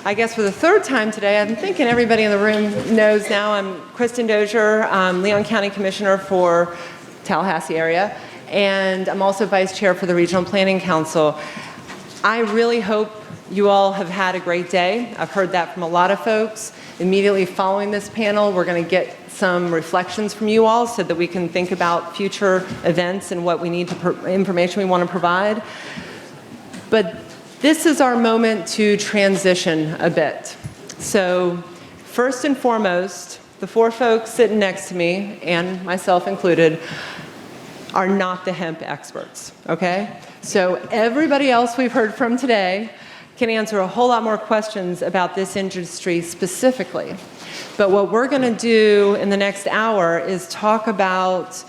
I guess for the third time today, I'm thinking everybody in the room knows now, I'm Kristen Dozier, Leon County Commissioner for Tallahassee area, and I'm also Vice Chair for the Regional Planning Council. I really hope you all have had a great day. I've heard that from a lot of folks. Immediately following this panel, we're going to get some reflections from you all so that we can think about future events and what we need to, information we want to provide. But this is our moment to transition a bit. So first and foremost, the four folks sitting next to me, and myself included, are not the hemp experts, okay? So everybody else we've heard from today can answer a whole lot more questions about this industry specifically. But what we're going to do in the next hour is talk about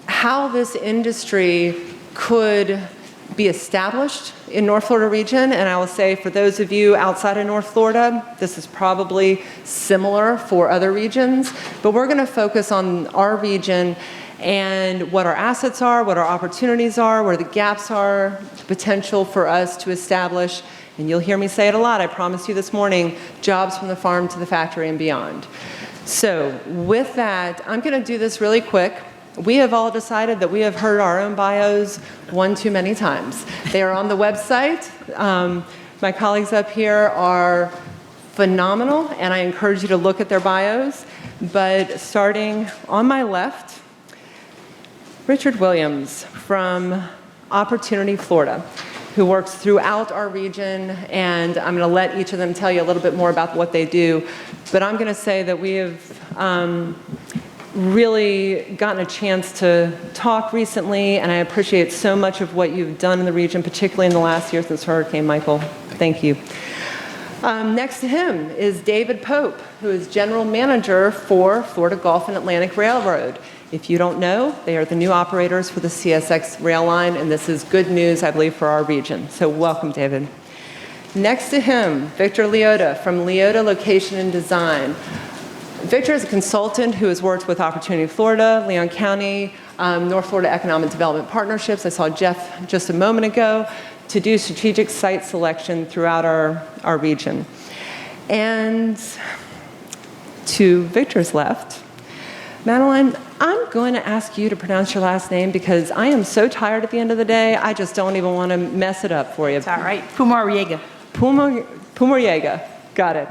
how this industry could be established in North Florida region. And I will say for those of you outside of North Florida, this is probably similar for other regions. But we're going to focus on our region and what our assets are, what our opportunities are, where the gaps are, the potential for us to establish, and you'll hear me say it a lot, I promise you this morning, jobs from the farm to the factory and beyond. So with that, I'm going to do this really quick. We have all decided that we have heard our own bios one too many times. They are on the website. My colleagues up here are phenomenal, and I encourage you to look at their bios. But starting on my left, Richard Williams from Opportunity, Florida, who works throughout our region, and I'm going to let each of them tell you a little bit more about what they do. But I'm going to say that we have really gotten a chance to talk recently, and I appreciate so much of what you've done in the region, particularly in the last year since Hurricane Michael. Thank you. Next to him is David Pope, who is General Manager for Florida Gulf and Atlantic Railroad. If you don't know, they are the new operators for the CSX rail line, and this is good news, I believe, for our region. So welcome, David. Next to him, Victor Leota from Leota Location and Design. Victor is a consultant who has worked with Opportunity Florida, Leon County, North Florida Economic Development Partnerships. I saw Jeff just a moment ago, to do strategic site selection throughout our region. And to Victor's left, Madeline, I'm going to ask you to pronounce your last name because I am so tired at the end of the day, I just don't even want to mess it up for you. It's all right. Pumariega. Pumariega. Got it.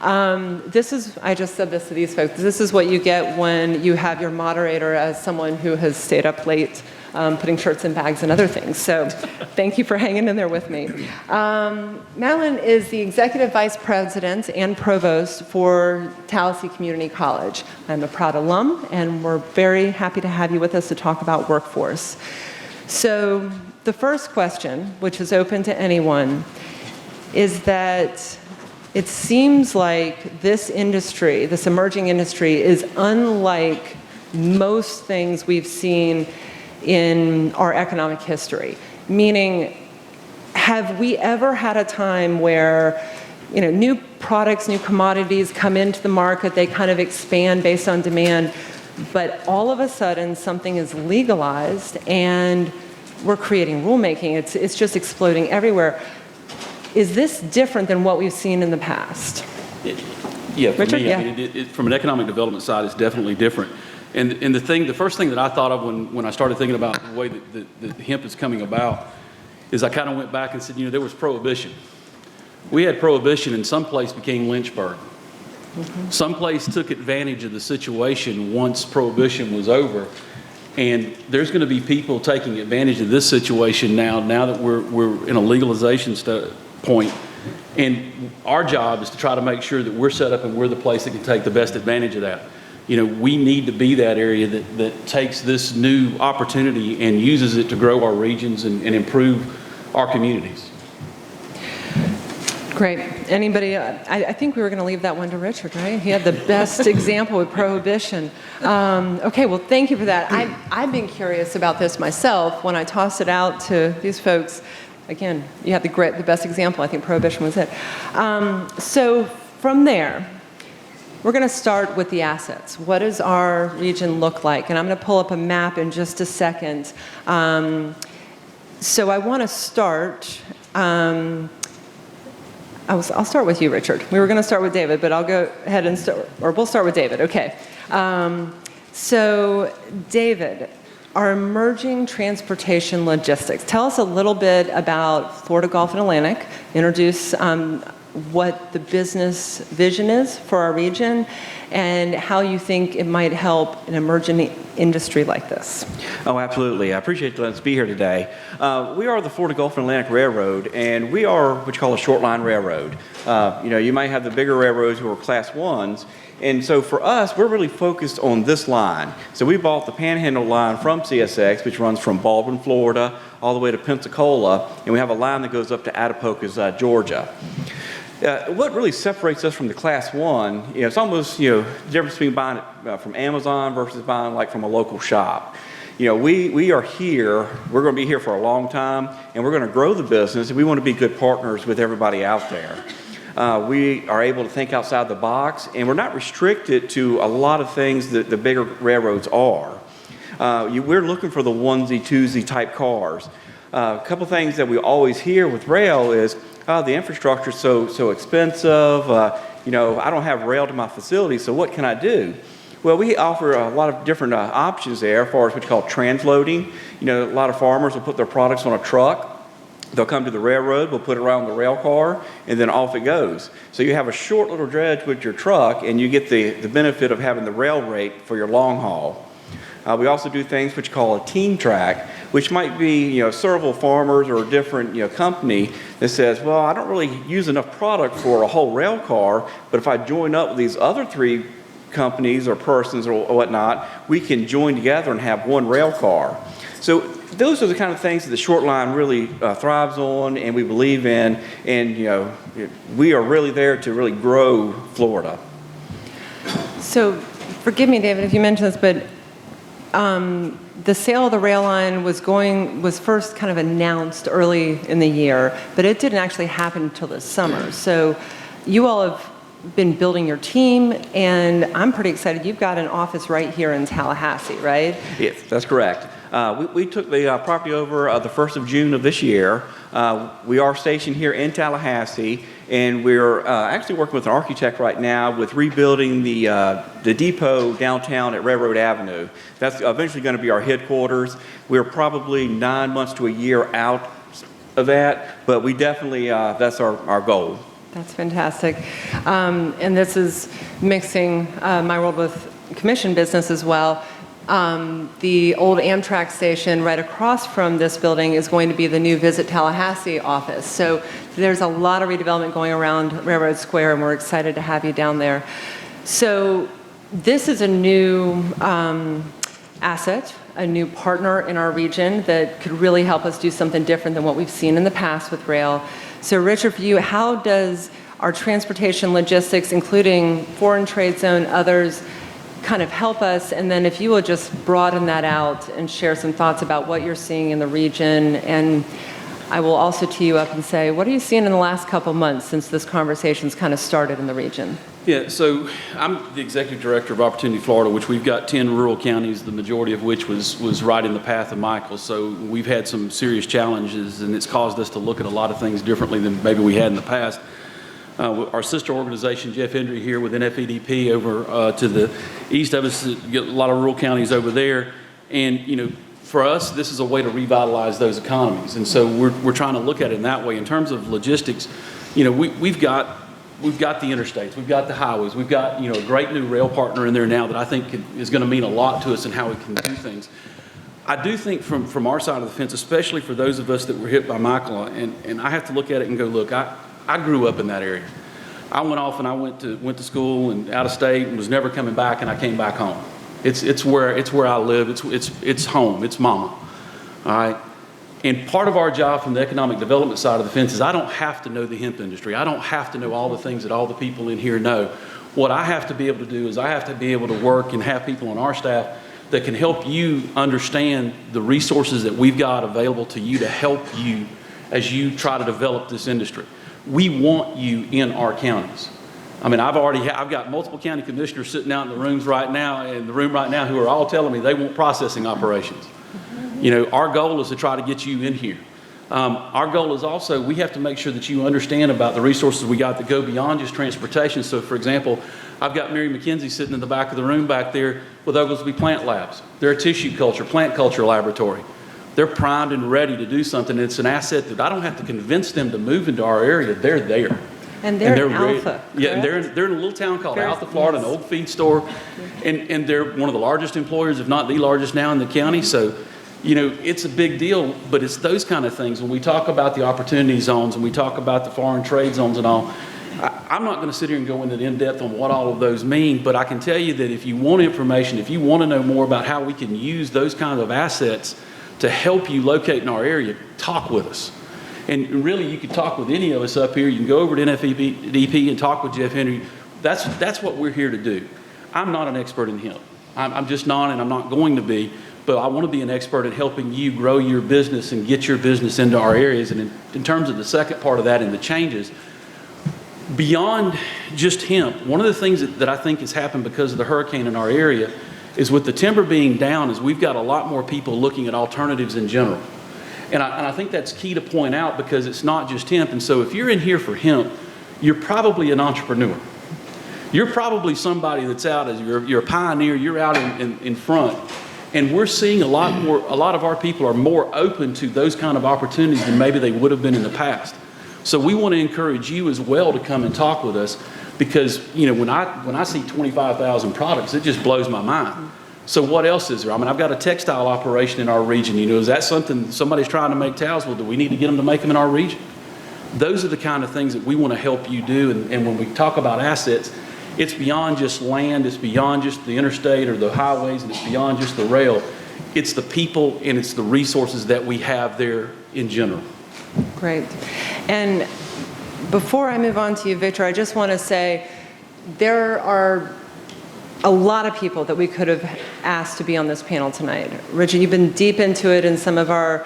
I just said this to these folks, this is what you get when you have your moderator as someone who has stayed up late putting shirts in bags and other things. So thank you for hanging in there with me. Madeline is the Executive Vice President and Provost for Tallahassee Community College. I'm a proud alum, and we're very happy to have you with us to talk about workforce. So the first question, which is open to anyone, is that it seems like this industry, this emerging industry, is unlike most things we've seen in our economic history. Meaning, have we ever had a time where, new products, new commodities come into the market, they kind of expand based on demand, but all of a sudden something is legalized and we're creating rulemaking. It's just exploding everywhere. Is this different than what we've seen in the past? Yeah, for Richard? me, Yeah. I mean, from an economic development side, it's definitely different. And the first thing that I thought of when I started thinking about the way that hemp is coming about is I kind of went back and said, there was prohibition. We had prohibition, and some place became Lynchburg. Mm-hmm. Some place took advantage of the situation once prohibition was over. And there's going to be people taking advantage of this situation now that we're in a legalization point. And our job is to try to make sure that we're set up and we're the place that can take the best advantage of that. We need to be that area that takes this new opportunity and uses it to grow our regions and improve our communities. Great. Anybody? I think we were going to leave that one to Richard, right? He had the best example with prohibition. Okay, well, thank you for that. I've been curious about this myself when I tossed it out to these folks. Again, you had the best example. I think prohibition was it. So from there, we're going to start with the assets. What does our region look like? And I'm going to pull up a map in just a second. So I want to start I'll start with you, Richard. We were going to start with David, but I'll go ahead and start, or we'll start with David. Okay. So, David, our emerging transportation logistics. Tell us a little bit about Florida Gulf and Atlantic. Introduce what the business vision is for our region and how you think it might help an emerging industry like this. Oh, absolutely. I appreciate letting us be here today. We are the Florida Gulf and Atlantic Railroad, and we are what you call a short line railroad. You might have the bigger railroads who are class ones, and so for us, we're really focused on this line. So we bought the Panhandle line from CSX, which runs from Baldwin, Florida, all the way to Pensacola, and we have a line that goes up to Attapocus, Georgia. What really separates us from the class one, it's almost, the difference between buying it from Amazon versus buying like from a local shop. We are here, we're going to be here for a long time, and we're going to grow the business, and we want to be good partners with everybody out there. We are able to think outside the box, and we're not restricted to a lot of things that the bigger railroads are. We're looking for the onesie, twosie type cars. A couple things that we always hear with rail is, the infrastructure is so expensive. I don't have rail to my facility, so what can I do? Well, we offer a lot of different options there as far as what you call transloading. A lot of farmers will put their products on a truck. They'll come to the railroad, we'll put it around the rail car, and then off it goes. So you have a short little dredge with your truck, and you get the benefit of having the rail rate for your long haul. We also do things which you call a team track, which might be, several farmers or a different, company that says, well, I don't really use enough product for a whole rail car, but if I join up with these other three companies or persons or whatnot, we can join together and have one rail car. So those are the kind of things that the short line really thrives on and we believe in, and, we are really there to really grow Florida. So forgive me, David, if you mentioned this, but the sale of the rail line was first kind of announced early in the year, but it didn't actually happen until this summer. So you all have been building your team, and I'm pretty excited. You've got an office right here in Tallahassee, right? Yes, that's correct. We took the property over the 1st of June of this year. We are stationed here in Tallahassee, and we're actually working with an architect right now with rebuilding the depot downtown at Railroad Avenue. That's eventually going to be our headquarters. We're probably 9 months to a year out of that, but we definitely, that's our goal. That's fantastic. And this is mixing my world with commission business as well. The old Amtrak station right across from this building is going to be the new Visit Tallahassee office. So there's a lot of redevelopment going around Railroad Square, and we're excited to have you down there. So this is a new asset, a new partner in our region that could really help us do something different than what we've seen in the past with rail. So Richard, for you, how does our transportation logistics, including foreign trade zone, others, kind of help us? And then if you will just broaden that out and share some thoughts about what you're seeing in the region. And I will also tee you up and say, what are you seeing in the last couple months since this conversation's kind of started in the region? Yeah, so I'm the executive director of Opportunity Florida, which we've got 10 rural counties, the majority of which was right in the path of Michael. So we've had some serious challenges, and it's caused us to look at a lot of things differently than maybe we had in the past. Our sister organization, Jeff Hendry here with NFEDP over to the east of us, get a lot of rural counties over there. And, for us, this is a way to revitalize those economies. And so we're trying to look at it in that way. In terms of logistics, we've got the interstates, we've got the highways, we've got, a great new rail partner in there now that I think is going to mean a lot to us in how we can do things. I do think from our side of the fence, especially for those of us that were hit by Michael, and I have to look at it and go, look, I grew up in that area. I went off and I went to school and out of state and was never coming back, and I came back home. It's where I live. It's home. It's mama. All right. And part of our job from the economic development side of the fence is I don't have to know the hemp industry. I don't have to know all the things that all the people in here know. What I have to be able to do is I have to be able to work and have people on our staff that can help you understand the resources that we've got available to you to help you as you try to develop this industry. We want you in our counties. I mean, I've got multiple county commissioners sitting out in the room right now who are all telling me they want processing operations. Our goal is to try to get you in here. Our goal is also, we have to make sure that you understand about the resources we got that go beyond just transportation. So for example, I've got Mary McKenzie sitting in the back of the room back there with Oglesby Plant Labs. They're a tissue culture, plant culture laboratory. They're primed and ready to do something. It's an asset that I don't have to convince them to move into our area. They're there. And they're in Alpha. Yeah, and they're in a little town called Alpha, Florida, an old feed store. And they're one of the largest employers, if not the largest now in the county. So, you know, it's a big deal, but it's those kind of things. When we talk about the opportunity zones and we talk about the foreign trade zones and all, I'm not going to sit here and go into in-depth on what all of those mean, but I can tell you that if you want information, if you want to know more about how we can use those kinds of assets to help you locate in our area, talk with us. And really, you could talk with any of us up here. You can go over to NFEDP and talk with Jeff Henry. That's what we're here to do. I'm not an expert in hemp. I'm just not, and I'm not going to be. But I want to be an expert at helping you grow your business and get your business into our areas. And in terms of the second part of that and the changes, beyond just hemp, one of the things that I think has happened because of the hurricane in our area is with the timber being down is we've got a lot more people looking at alternatives in general. And I think that's key to point out because it's not just hemp. And so if you're in here for hemp, you're probably an entrepreneur. You're probably somebody that's out as you're a pioneer, you're out in front. And we're seeing a lot of our people are more open to those kind of opportunities than maybe they would have been in the past. So we want to encourage you as well to come and talk with us because, you know, when I see 25,000 products, it just blows my mind. So what else is there? I mean, I've got a textile operation in our region. You know, is that something somebody's trying to make towels? Well, do we need to get them to make them in our region? Those are the kind of things that we want to help you do. And when we talk about assets, it's beyond just land. It's beyond just the interstate or the highways. And it's beyond just the rail. It's the people and it's the resources that we have there in general. Great. And before I move on to you, Victor, I just want to say there are a lot of people that we could have asked to be on this panel tonight. Richard, you've been deep into it in some of our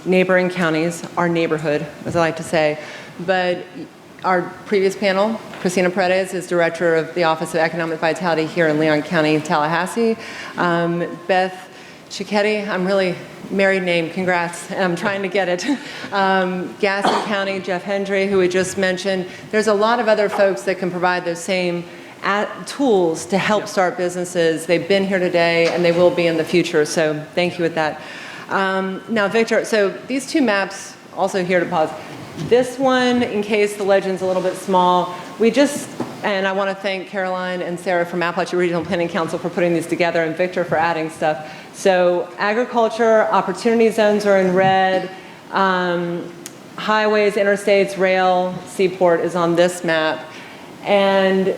neighboring counties, our neighborhood, as I like to say. But our previous panel, Christina Paredes is Director of the Office of Economic Vitality here in Leon County, Tallahassee. Beth Cicchetti, I'm really, married name, congrats, I'm trying to get it. Gaston County, Jeff Hendry, who we just mentioned. There's a lot of other folks that can provide those same tools to help start businesses. They've been here today and they will be in the future, so thank you with that. Now Victor, so these two maps, also here to pause. This one, in case the legend's a little bit small, and I want to thank Caroline and Sarah from Appalachia Regional Planning Council for putting these together and Victor for adding stuff. So agriculture, opportunity zones are in red, highways, interstates, rail, seaport is on this map. And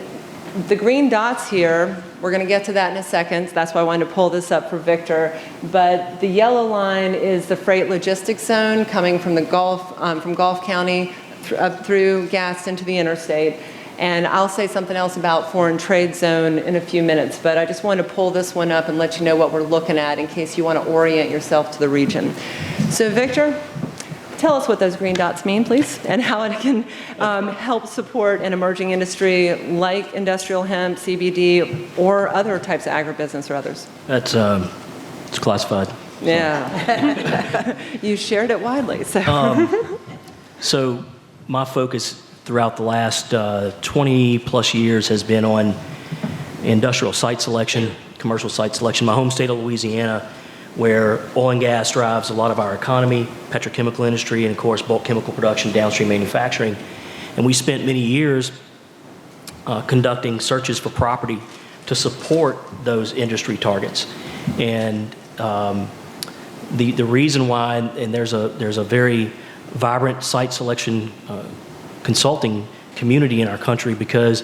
the green dots here, we're going to get to that in a second. That's why I wanted to pull this up for Victor. But the yellow line is the freight logistics zone coming from the Gulf, from Gulf County up through Gaston to the interstate. And I'll say something else about foreign trade zone in a few minutes. But I just wanted to pull this one up and let you know what we're looking at in case you want to orient yourself to the region. So Victor, tell us what those green dots mean, please, and how it can help support an emerging industry like industrial hemp, CBD, or other types of agribusiness or others. That's it's classified. Yeah, you shared it widely. So, so my focus throughout the last 20 plus years has been on industrial site selection, commercial site selection. My home state of Louisiana, where oil and gas drives a lot of our economy, petrochemical industry, and of course bulk chemical production, downstream manufacturing. And we spent many years conducting searches for property to support those industry targets. And the reason why, and there's a very vibrant site selection consulting community in our country because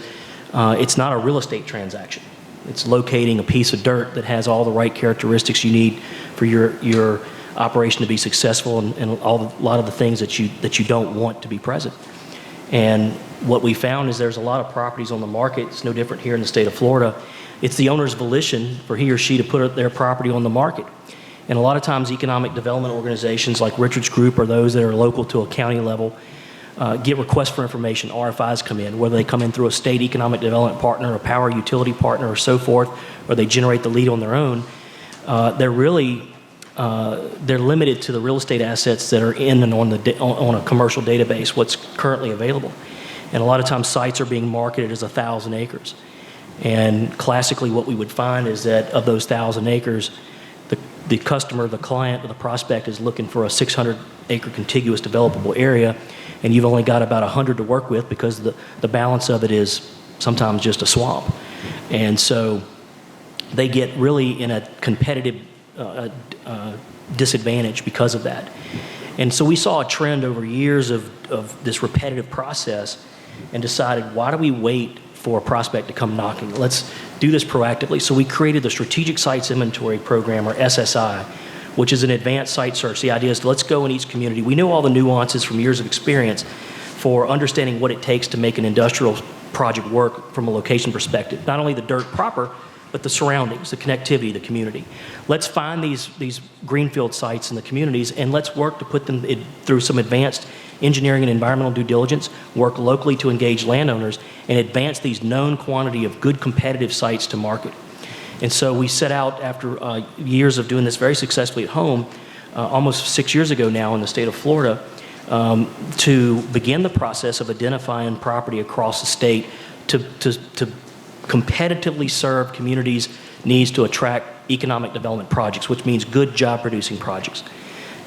it's not a real estate transaction. It's locating a piece of dirt that has all the right characteristics you need for your operation to be successful and a lot of the things that you don't want to be present. And what we found is there's a lot of properties on the market. It's no different here in the state of Florida. It's the owner's volition for he or she to put their property on the market. And a lot of times economic development organizations like Richard's Group or those that are local to a county level get requests for information, RFIs come in, whether they come in through a state economic development partner, a power utility partner, or so forth, or they generate the lead on their own. They're really they're limited to the real estate assets that are in and on a commercial database, what's currently available. And a lot of times sites are being marketed as 1,000 acres. And classically what we would find is that of those 1,000 acres, the customer, the client, or the prospect is looking for a 600-acre contiguous developable area, and you've only got about 100 to work with because the balance of it is sometimes just a swamp. And so they get really in a competitive disadvantage because of that. And so we saw a trend over years of this repetitive process and decided, why do we wait for a prospect to come knocking? Let's do this proactively. So we created the Strategic Sites Inventory Program, or SSI, which is an advanced site search. The idea is, let's go in each community. We know all the nuances from years of experience for understanding what it takes to make an industrial project work from a location perspective. Not only the dirt proper, but the surroundings, the connectivity, the community. Let's find these greenfield sites in the communities, and let's work to put them through some advanced engineering and environmental due diligence, work locally to engage landowners, and advance these known quantity of good competitive sites to market. And so we set out after years of doing this very successfully at home, almost 6 years ago now in the state of Florida, to begin the process of identifying property across the state to competitively serve communities' needs to attract economic development projects, which means good job-producing projects.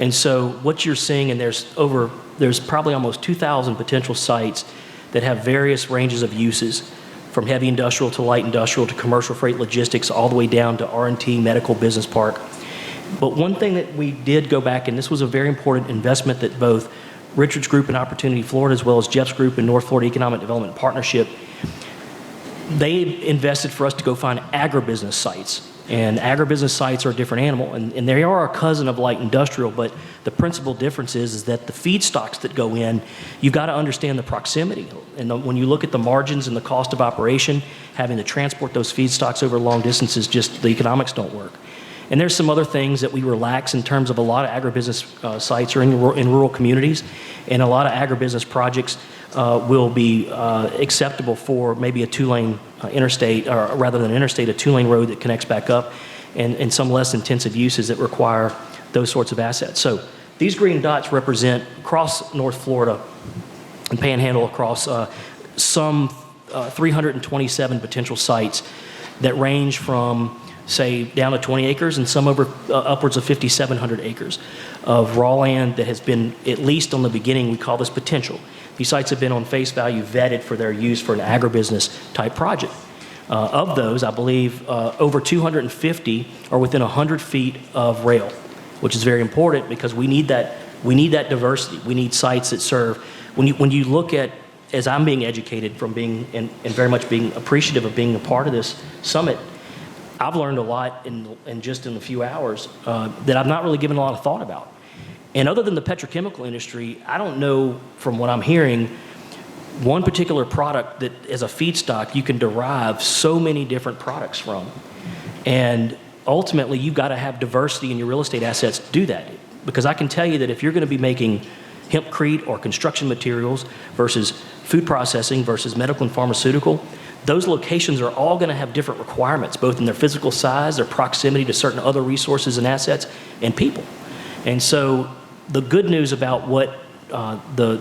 And so what you're seeing, and there's probably almost 2,000 potential sites that have various ranges of uses, from heavy industrial to light industrial to commercial freight logistics, all the way down to R&T, medical business park. But one thing that we did go back, and this was a very important investment that both Richard's Group and Opportunity Florida, as well as Jeff's Group and North Florida Economic Development Partnership, they invested for us to go find agribusiness sites. And agribusiness sites are a different animal, and they are a cousin of light industrial, but the principal difference is that the feedstocks that go in, you've got to understand the proximity. And when you look at the margins and the cost of operation, having to transport those feedstocks over long distances, just the economics don't work. And there's some other things that we relax in terms of a lot of agribusiness sites are in rural communities, and a lot of agribusiness projects will be acceptable for maybe a two-lane interstate, or rather than interstate, a two-lane road that connects back up, and some less intensive uses that require those sorts of assets. So these green dots represent across North Florida and Panhandle across some 327 potential sites that range from, say, down to 20 acres and some over upwards of 5,700 acres of raw land that has been, at least on the beginning, we call this potential. These sites have been on face value vetted for their use for an agribusiness type project. Of those, I believe over 250 are within 100 feet of rail, which is very important because we need that diversity. We need sites that serve. When you look at, as I'm being educated from being, and very much being appreciative of being a part of this summit, I've learned a lot in just in a few hours that I've not really given a lot of thought about. And other than the petrochemical industry, I don't know from what I'm hearing, one particular product that as a feedstock you can derive so many different products from. And ultimately you've got to have diversity in your real estate assets to do that. Because I can tell you that if you're going to be making hempcrete or construction materials versus food processing versus medical and pharmaceutical, those locations are all going to have different requirements, both in their physical size, their proximity to certain other resources and assets, and people. And so the good news about what the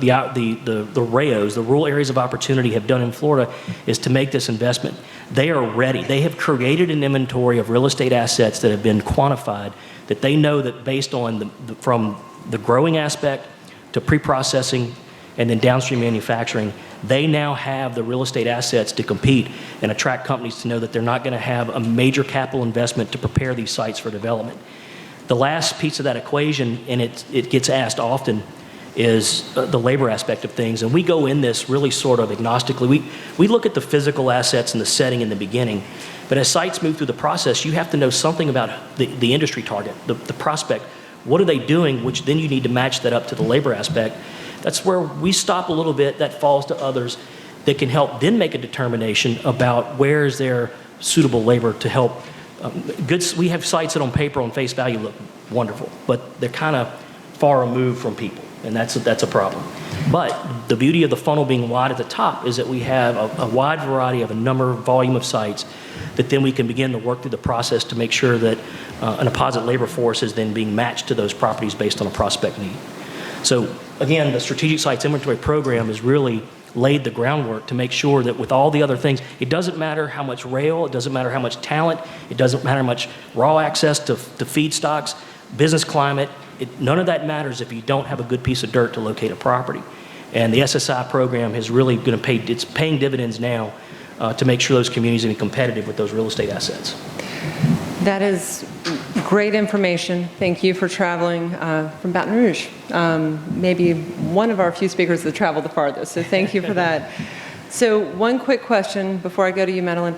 RAOs, the rural areas of opportunity, have done in Florida is to make this investment. They are ready. They have created an inventory of real estate assets that have been quantified, that they know that based on from the growing aspect to pre-processing and then downstream manufacturing, they now have the real estate assets to compete and attract companies to know that they're not going to have a major capital investment to prepare these sites for development. The last piece of that equation, and it gets asked often, is the labor aspect of things. And we go in this really sort of agnostically. We look at the physical assets and the setting in the beginning, but as sites move through the process, you have to know something about the industry target, the prospect. What are they doing, which then you need to match that up to the labor aspect. That's where we stop a little bit. That falls to others that can help then make a determination about where is there suitable labor to help. We have sites that on paper, on face value, look wonderful, but they're kind of far removed from people, and that's a problem. But the beauty of the funnel being wide at the top is that we have a wide variety of volume of sites that then we can begin to work through the process to make sure that an apposite labor force is then being matched to those properties based on a prospect need. So again, the Strategic Sites Inventory Program has really laid the groundwork to make sure that with all the other things, it doesn't matter how much rail, it doesn't matter how much talent, it doesn't matter how much raw access to feedstocks, business climate, none of that matters if you don't have a good piece of dirt to locate a property. And the SSI program is really going to it's paying dividends now to make sure those communities are competitive with those real estate assets. That is great information. Thank you for traveling from Baton Rouge. Maybe one of our few speakers that traveled the farthest, so thank you for that. So one quick question before I go to you, Madeline.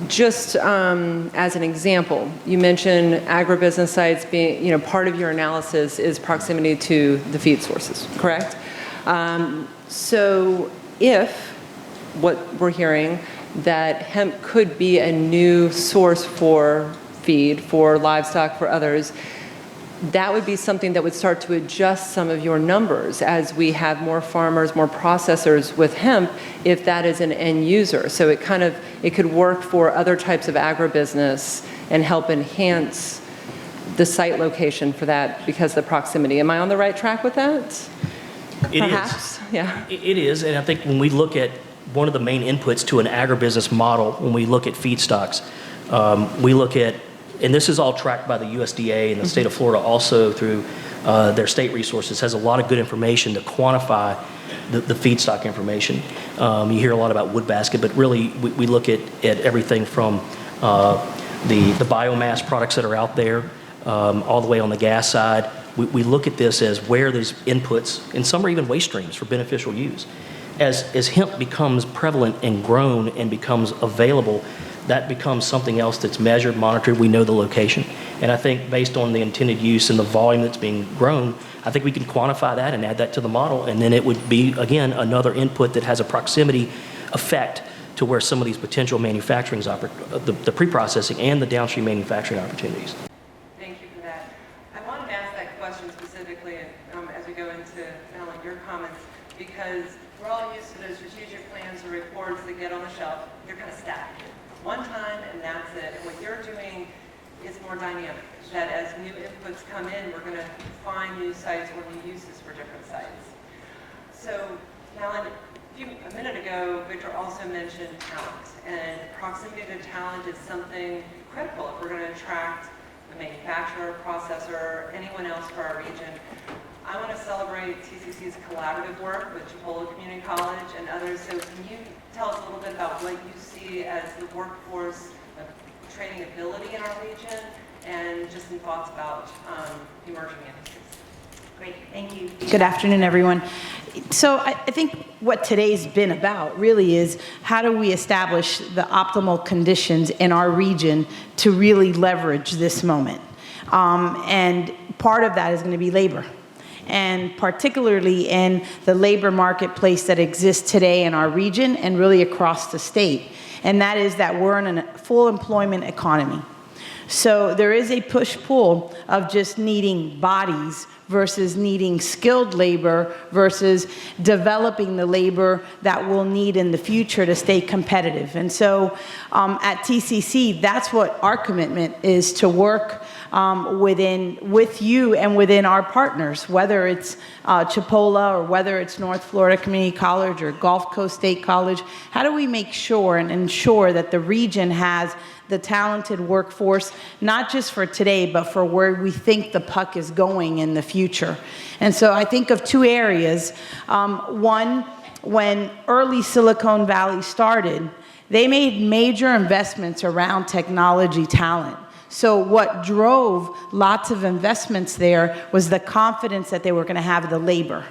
Just as an example, you mentioned agribusiness sites being, part of your analysis is proximity to the feed sources, correct? So if what we're hearing that hemp could be a new source for feed, for livestock, for others, that would be something that would start to adjust some of your numbers as we have more farmers, more processors with hemp, if that is an end user. So it could work for other types of agribusiness and help enhance the site location for that because of the proximity. Am I on the right track with that? Perhaps? Yeah. It is, and I think when we look at one of the main inputs to an agribusiness model, when we look at feedstocks, we look at, and this is all tracked by the USDA and the state of Florida also through their state resources, has a lot of good information to quantify the feedstock information. You hear a lot about wood basket, but really we look at everything from the biomass products that are out there all the way on the gas side. We look at this as where there's inputs, and some are even waste streams for beneficial use. As hemp becomes prevalent and grown and becomes available, that becomes something else that's measured, monitored. We know the location. And I think based on the intended use and the volume that's being grown, I think we can quantify that and add that to the model. And then it would be, again, another input that has a proximity effect to where some of these potential manufacturing, the pre-processing and the downstream manufacturing opportunities. Thank you for that. I wanted to ask that question specifically as we go into your comments, because we're all used to those strategic plans or reports that get on the shelf. They're kind of static. One time and that's it. And what you're doing is more dynamic. That as new inputs come in, we're going to find new sites or new uses for different sites. So, Alan, a minute ago, Victor also mentioned talent. And proximity to talent is something critical if we're going to attract a manufacturer, processor, anyone else for our region. I want to celebrate TCC's collaborative work with Chipola Community College and others. So can you tell us a little bit about what you see as the workforce training ability in our region and just some thoughts about emerging industries? Great, thank you. Good afternoon, everyone. So I think what today's been about really is how do we establish the optimal conditions in our region to really leverage this moment. And part of that is going to be labor. And particularly in the labor marketplace that exists today in our region and really across the state. And that is that we're in a full employment economy. So there is a push-pull of just needing bodies versus needing skilled labor versus developing the labor that we'll need in the future to stay competitive. And so at TCC, that's what our commitment is, to work with you and within our partners, whether it's Chipola or whether it's North Florida Community College or Gulf Coast State College. How do we make sure and ensure that the region has the talented workforce, not just for today, but for where we think the puck is going in the future? And so I think of two areas. One, when early Silicon Valley started, they made major investments around technology talent. So what drove lots of investments there was the confidence that they were going to have the labor.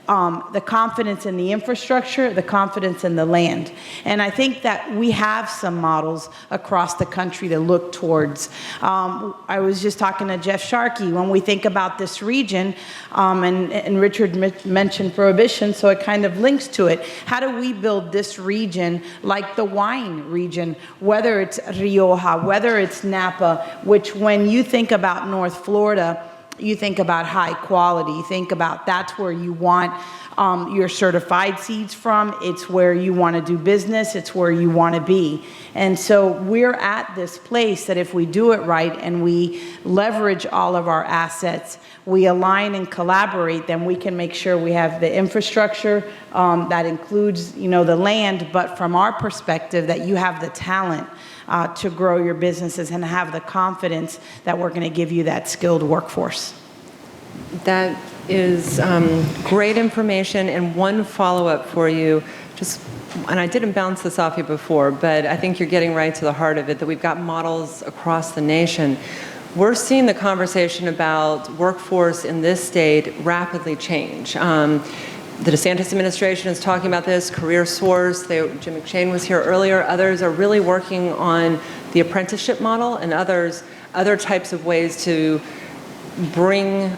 The confidence in the infrastructure, the confidence in the land. And I think that we have some models across the country to look towards. I was just talking to Jeff Sharkey. When we think about this region, and Richard mentioned prohibition, so it kind of links to it. How do we build this region like the wine region, whether it's Rioja, whether it's Napa, which when you think about North Florida, you think about high quality, you think about that's where you want your certified seeds from. It's where you want to do business. It's where you want to be. And so we're at this place that if we do it right and we leverage all of our assets, we align and collaborate, then we can make sure we have the infrastructure that includes, the land, but from our perspective, that you have the talent to grow your businesses and have the confidence that we're going to give you that skilled workforce. That is great information, and one follow-up for you. And I didn't bounce this off you before, but I think you're getting right to the heart of it, that we've got models across the nation. We're seeing the conversation about workforce in this state rapidly change. The DeSantis administration is talking about this, Career Source, Jim McShane was here earlier, others are really working on the apprenticeship model and other types of ways to bring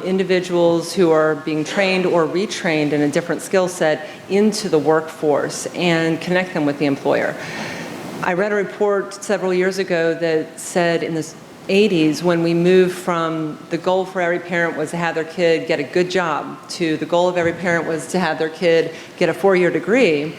individuals who are being trained or retrained in a different skill set into the workforce and connect them with the employer. I read a report several years ago that said in the 80s, when we moved from the goal for every parent was to have their kid get a good job to the goal of every parent was to have their kid get a 4-year degree,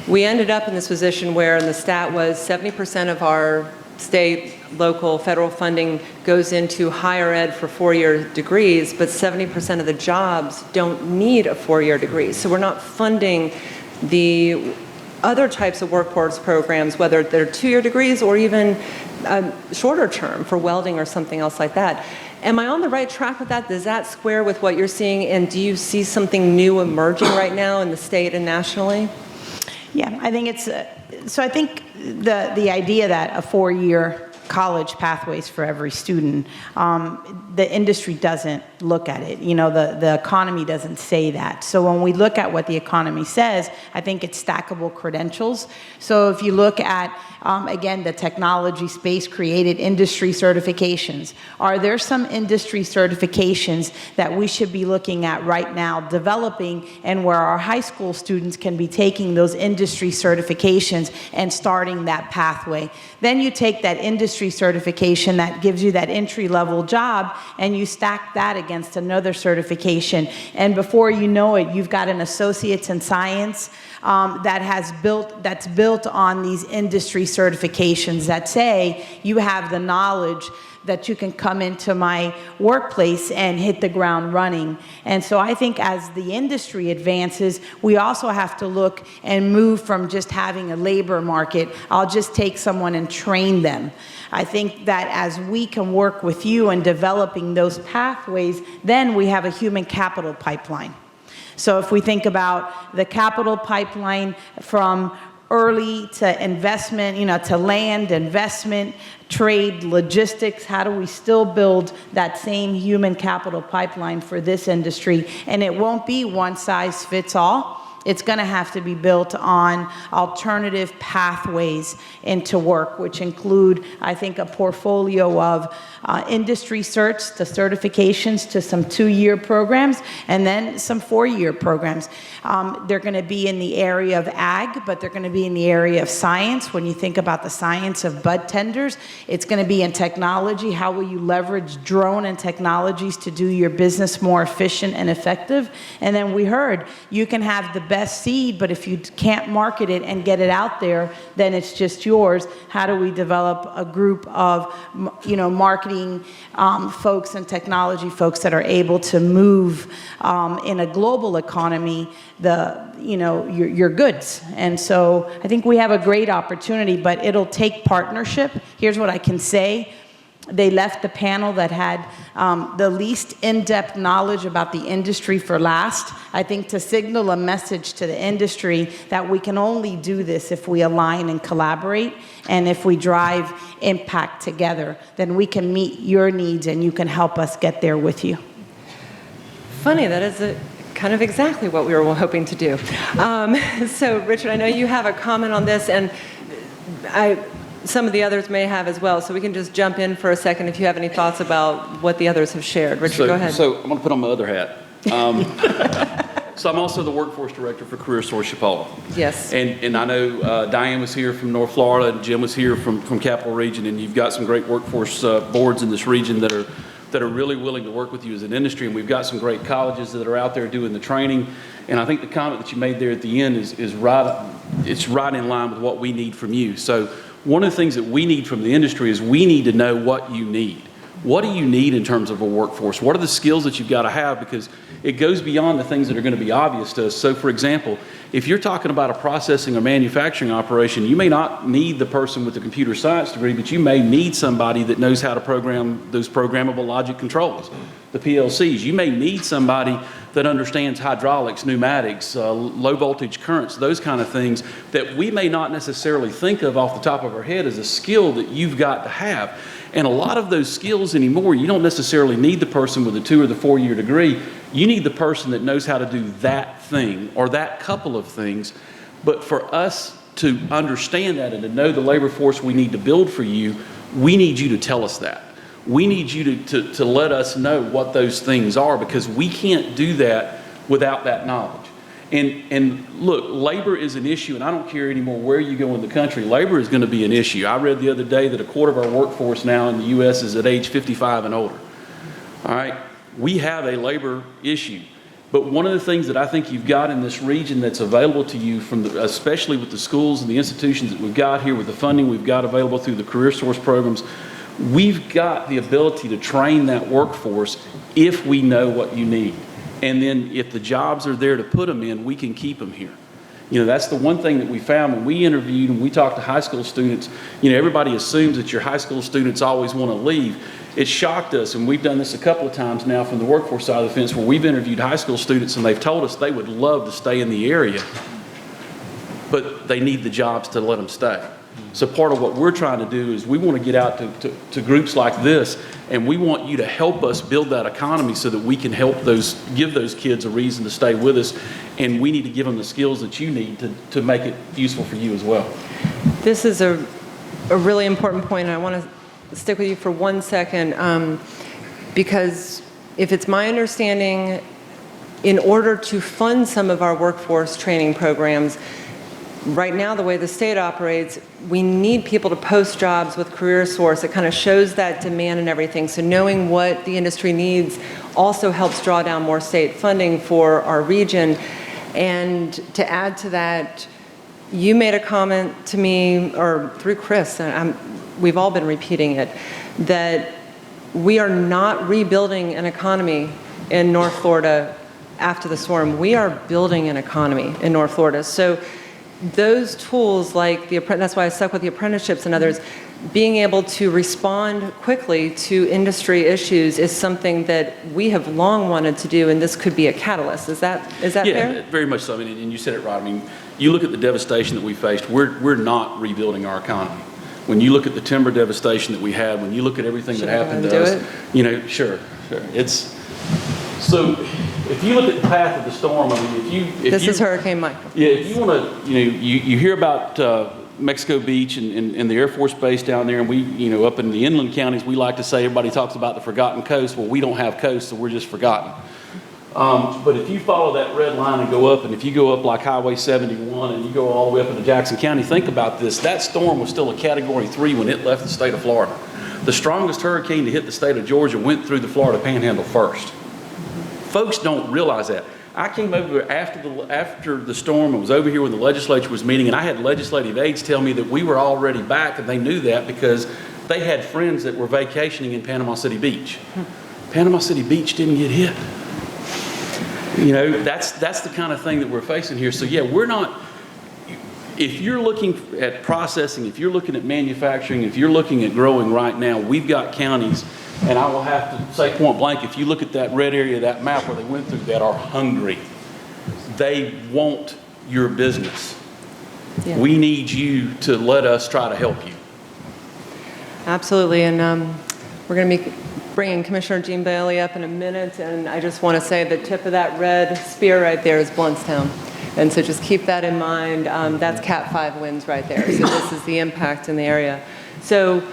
we ended up in this position where, and the stat was 70% of our state, local, federal funding goes into higher ed for 4-year degrees, but 70% of the jobs don't need a 4-year degree. So we're not funding the other types of workforce programs, whether they're 2-year degrees or even shorter term for welding or something else like that. Am I on the right track with that? Does that square with what you're seeing? And do you see something new emerging right now in the state and nationally? Yeah, I think it's, so I think the idea that a 4-year college pathways for every student, the industry doesn't look at it. The economy doesn't say that. So when we look at what the economy says, I think it's stackable credentials. So if you look at, again, the technology space created industry certifications, are there some industry certifications that we should be looking at right now, developing, and where our high school students can be taking those industry certifications and starting that pathway? Then you take that industry certification that gives you that entry-level job, and you stack that against another certification. And before you know it, you've got an associate's in science that's built on these industry certifications that say you have the knowledge that you can come into my workplace and hit the ground running. And so I think as the industry advances, we also have to look and move from just having a labor market, I'll just take someone and train them. I think that as we can work with you in developing those pathways, then we have a human capital pipeline. So if we think about the capital pipeline from early to investment, to land, investment, trade, logistics, how do we still build that same human capital pipeline for this industry? And it won't be one size fits all. It's going to have to be built on alternative pathways into work, which include, I think, a portfolio of industry certs to certifications to some 2-year programs and then some 4-year programs. They're going to be in the area of ag, but they're going to be in the area of science. When you think about the science of bud tenders, it's going to be in technology. How will you leverage drone and technologies to do your business more efficient and effective? And then we heard you can have the best seed, but if you can't market it and get it out there, then it's just yours. How do we develop a group of, marketing folks and technology folks that are able to move in a global economy your goods? And so I think we have a great opportunity, but it'll take partnership. Here's what I can say. They left the panel that had the least in-depth knowledge about the industry for last. I think to signal a message to the industry that we can only do this if we align and collaborate, and if we drive impact together, then we can meet your needs and you can help us get there with you. Funny, that is kind of exactly what we were hoping to do. So Richard, I know you have a comment on this, and some of the others may have as well, so we can just jump in for a second if you have any thoughts about what the others have shared. Richard, go ahead. So I'm going to put on my other hat. So I'm also the workforce director for Career Source Chapala. Yes. And I know Diane was here from North Florida, and Jim was here from Capital Region, and you've got some great workforce boards in this region that are that are really willing to work with you as an industry, and we've got some great colleges that are out there doing the training. And I think the comment that you made there at the end is right. It's right in line with what we need from you. So one of the things that we need from the industry is we need to know what you need. What do you need in terms of a workforce? What are the skills that you've got to have? Because it goes beyond the things that are going to be obvious to us. So for example, if you're talking about a processing or manufacturing operation, you may not need the person with the computer science degree, but you may need somebody that knows how to program those programmable logic controls, the PLCs. You may need somebody that understands hydraulics, pneumatics, low voltage currents, those kind of things that we may not necessarily think of off the top of our head as a skill that you've got to have. And a lot of those skills anymore, you don't necessarily need the person with a 2 or the 4 year degree. You need the person that knows how to do that thing or that couple of things. But for us to understand that and to know the labor force we need to build for you, we need you to tell us that. We need you to let us know what those things are, because we can't do that without that knowledge. And look, labor is an issue, and I don't care anymore where you go in the country. Labor is going to be an issue. I read the other day that a quarter of our workforce now in the U.S. is at age 55 and older. All right? We have a labor issue. But one of the things that I think you've got in this region that's available to you, especially with the schools and the institutions that we've got here, with the funding we've got available through the Career Source programs, we've got the ability to train that workforce if we know what you need. And then if the jobs are there to put them in, we can keep them here. You know, that's the one thing that we found when we interviewed and we talked to high school students. You know, everybody assumes that your high school students always want to leave. It shocked us, and we've done this a couple of times now from the workforce side of the fence, where we've interviewed high school students and they've told us they would love to stay in the area, but they need the jobs to let them stay. So part of what we're trying to do is we want to get out to groups like this, and we want you to help us build that economy so that we can help give those kids a reason to stay with us, and we need to give them the skills that you need to make it useful for you as well. This is a really important point, and I want to stick with you for 1 second, because if it's my understanding, in order to fund some of our workforce training programs, right now, the way the state operates, we need people to post jobs with Career Source. It kind of shows that demand and everything. So knowing what the industry needs also helps draw down more state funding for our region. And to add to that, you made a comment to me, or through Chris, and we've all been repeating it, that we are not rebuilding an economy in North Florida after the storm. We are building an economy in North Florida. So those tools, like that's why I stuck with the apprenticeships and others, being able to respond quickly to industry issues is something that we have long wanted to do, and this could be a catalyst. Is that fair? Yeah, very much so. I mean, and you said it right. I mean, you look at the devastation that we faced, we're not rebuilding our economy. When you look at the timber devastation that we had, when you look at everything that happened to us, you know, sure. It's so. If you look at the path of the storm, I mean, This is Hurricane Michael. Yeah, if you want to, you know, you hear about Mexico Beach and the Air Force Base down there, and we, you know, up in the inland counties, we like to say, everybody talks about the forgotten coast. Well, we don't have coast, so we're just forgotten. But if you follow that red line and go up, and if you go up like Highway 71 and you go all the way up into Jackson County, think about this. That storm was still a Category 3 when it left the state of Florida. The strongest hurricane to hit the state of Georgia went through the Florida Panhandle first. Folks don't realize that. I came over after the storm and was over here when the legislature was meeting, and I had legislative aides tell me that we were already back, and they knew that because they had friends that were vacationing in Panama City Beach. Panama City Beach didn't get hit. You know, that's the kind of thing that we're facing here. So yeah, we're not, if you're looking at processing, if you're looking at manufacturing, if you're looking at growing right now, we've got counties. And I will have to say point blank, if you look at that red area, that map where they went through, that are hungry. They want your business. Yeah. We need you to let us try to help you. Absolutely, and we're going to be bringing Commissioner Jean Bailey up in a minute, and I just want to say the tip of that red spear right there is Bluntstown. And so just keep that in mind. That's Cat 5 winds right there. So this is the impact in the area. So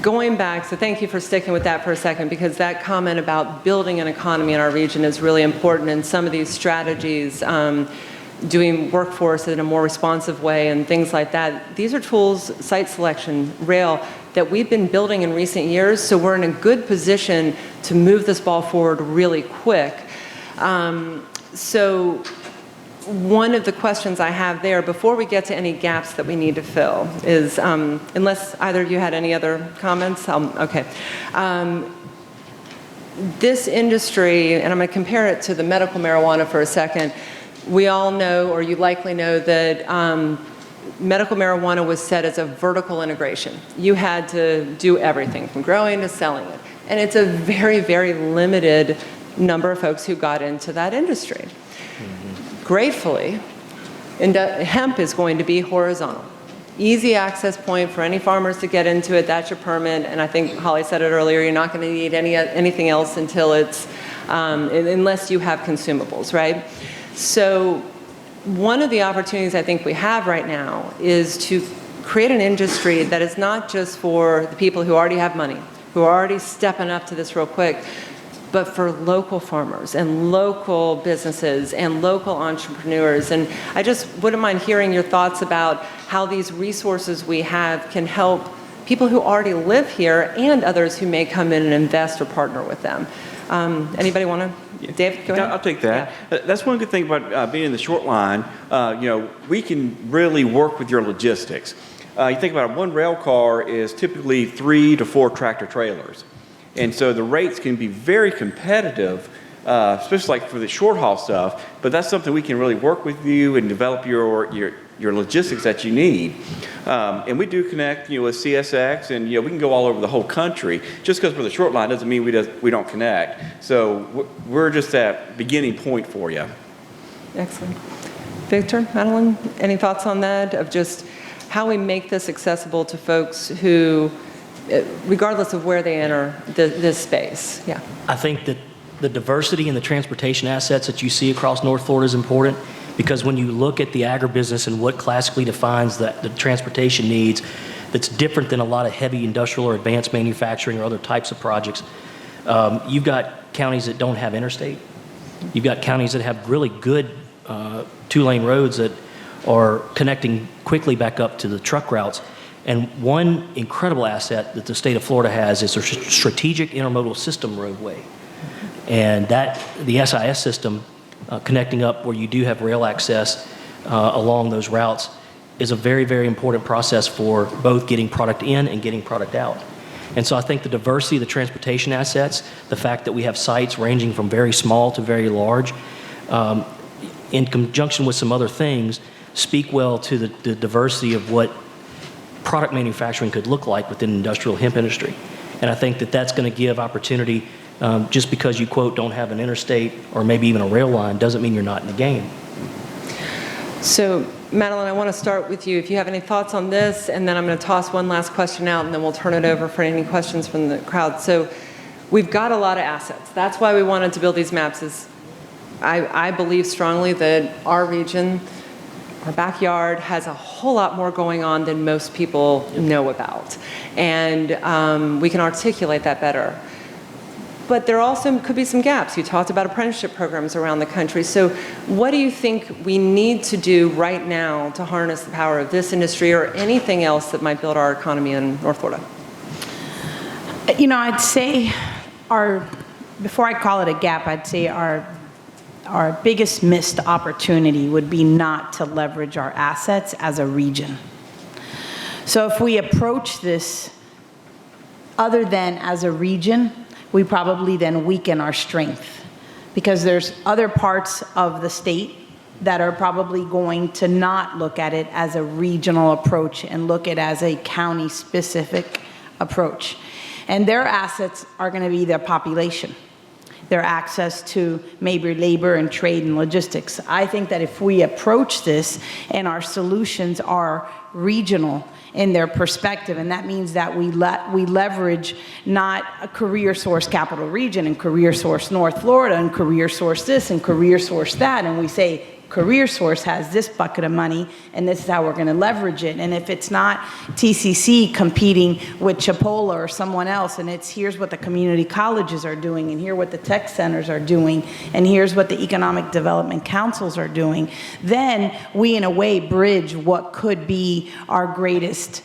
going back, so thank you for sticking with that for a second, because that comment about building an economy in our region is really important, and some of these strategies doing workforce in a more responsive way and things like that. These are tools, site selection, rail, that we've been building in recent years, so we're in a good position to move this ball forward really quick. So one of the questions I have there, before we get to any gaps that we need to fill, is, unless either of you had any other comments, okay. This industry, and I'm going to compare it to the medical marijuana for a second. We all know, or you likely know, that medical marijuana was set as a vertical integration. You had to do everything from growing to selling it. And it's a very, very limited number of folks who got into that industry. Gratefully, hemp is going to be horizontal. Easy access point for any farmers to get into it. That's your permit. And I think Holly said it earlier, you're not going to need anything else until it's, unless you have consumables, right? So one of the opportunities I think we have right now is to create an industry that is not just for the people who already have money, who are already stepping up to this real quick, but for local farmers and local businesses and local entrepreneurs. And I just wouldn't mind hearing your thoughts about how these resources we have can help people who already live here and others who may come in and invest or partner with them. Anybody want to? David, go ahead. I'll take that. Yeah. That's one good thing about being in the short line. We can really work with your logistics. You think about it, one rail car is typically 3 to 4 tractor trailers. And so the rates can be very competitive, especially like for the short haul stuff, but that's something we can really work with you and develop your logistics that you need. And we do connect, with CSX, and we can go all over the whole country. Just because we're the short line doesn't mean we don't connect. So we're just that beginning point for you. Excellent. Victor, Madeline, any thoughts on that, of just how we make this accessible to folks who, regardless of where they enter this space? Yeah. I think that the diversity in the transportation assets that you see across North Florida is important, because when you look at the agribusiness and what classically defines the transportation needs, that's different than a lot of heavy industrial or advanced manufacturing or other types of projects. You've got counties that don't have interstate. You've got counties that have really good 2-lane roads that are connecting quickly back up to the truck routes. And one incredible asset that the state of Florida has is a strategic intermodal system roadway. And that, the SIS system, connecting up where you do have rail access along those routes, is a very, very important process for both getting product in and getting product out. And so I think the diversity of the transportation assets, the fact that we have sites ranging from very small to very large, in conjunction with some other things, speak well to the diversity of what product manufacturing could look like within the industrial hemp industry. And I think that that's going to give opportunity. Just because you, quote, don't have an interstate or maybe even a rail line doesn't mean you're not in the game. So, Madeline, I want to start with you. If you have any thoughts on this, and then I'm going to toss one last question out, and then we'll turn it over for any questions from the crowd. So, we've got a lot of assets. That's why we wanted to build these maps. I believe strongly that our region, our backyard, has a whole lot more going on than most people know about. And we can articulate that better. But there also could be some gaps. You talked about apprenticeship programs around the country. So what do you think we need to do right now to harness the power of this industry or anything else that might build our economy in North Florida? I'd say before I call it a gap, I'd say our biggest missed opportunity would be not to leverage our assets as a region. So if we approach this other than as a region, we probably then weaken our strength, because there's other parts of the state that are probably going to not look at it as a regional approach and look at it as a county-specific approach. And their assets are going to be their population, their access to maybe labor and trade and logistics. I think that if we approach this and our solutions are regional in their perspective, and that means that we leverage not a career source capital region and career source North Florida and career source this and career source that, and we say, CareerSource has this bucket of money, and this is how we're going to leverage it. And if it's not TCC competing with Chipola or someone else, and it's here's what the community colleges are doing, and here what the tech centers are doing, and here's what the economic development councils are doing, then we in a way bridge what could be our greatest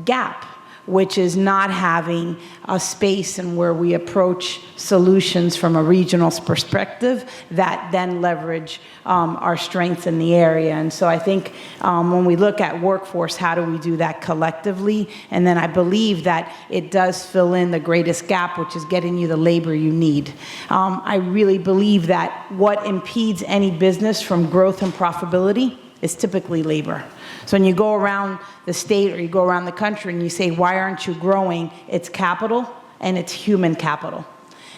gap, which is not having a space and where we approach solutions from a regional perspective that then leverage our strengths in the area. And so I think when we look at workforce, how do we do that collectively? And then I believe that it does fill in the greatest gap, which is getting you the labor you need. I really believe that what impedes any business from growth and profitability is typically labor. So when you go around the state or you go around the country and you say, why aren't you growing? It's capital and it's human capital.